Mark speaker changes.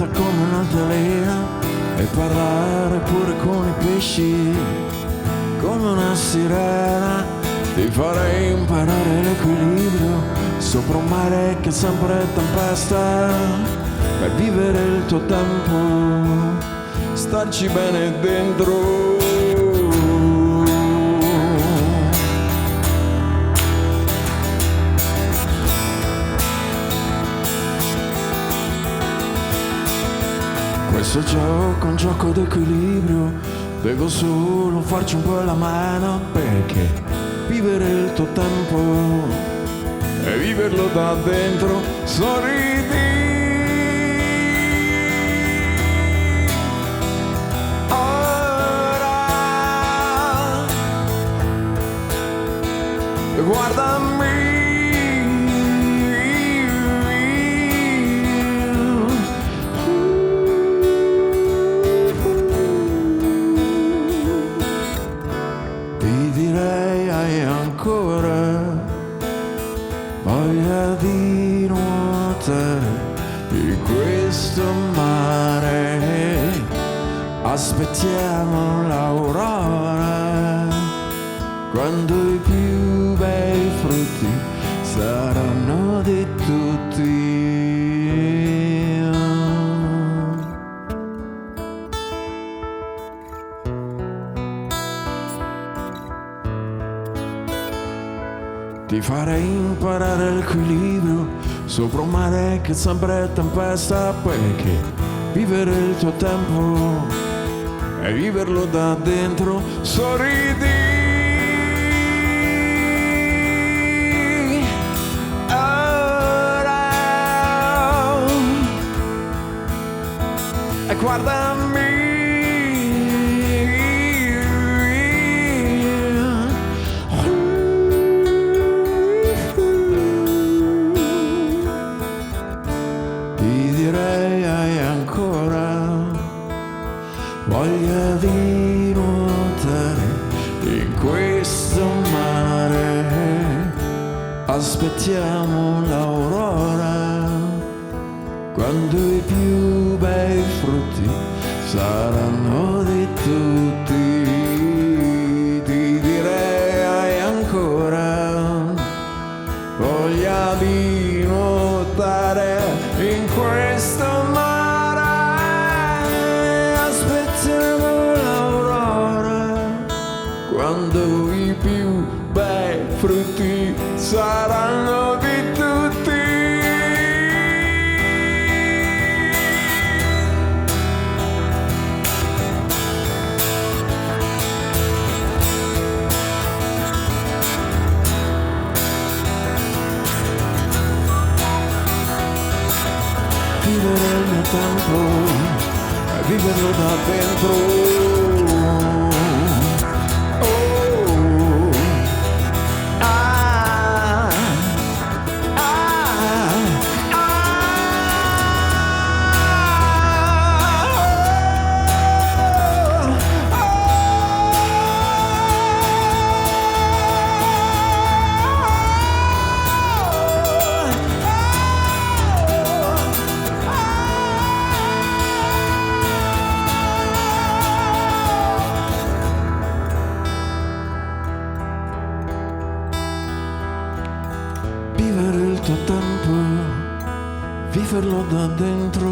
Speaker 1: alta come un'altalena e parlare pure con i pesci come una sirena. Ti farei imparare l'equilibrio sopra un mare che è sempre tempesta, per vivere il tuo tempo, starci bene dentro. Questo gioco è un gioco d'equilibrio, devo solo farci un po' la mano, perché vivere il tuo tempo e viverlo da dentro. Sorridi, ora guardami, ti direi hai ancora voglia di nuotare in questo mare, aspettiamo l'aurora, quando i più bei frutti saranno di tutti. Ti farei imparare l'equilibrio sopra un mare che sempre è tempesta, perché vivere il tuo tempo e viverlo da dentro. Sorridi, ora e guardami, direi hai ancora voglia di nuotare in questo mare, aspettiamo l'aurora, quando i più bei frutti saranno di tutti. Ti direi hai ancora voglia di nuotare in questo mare, aspettiamo l'aurora, quando i più bei frutti saranno di tutti. Vivere il mio tempo e viverlo da dentro. Oh, ah, ah, vivere il tuo tempo, viverlo da dentro.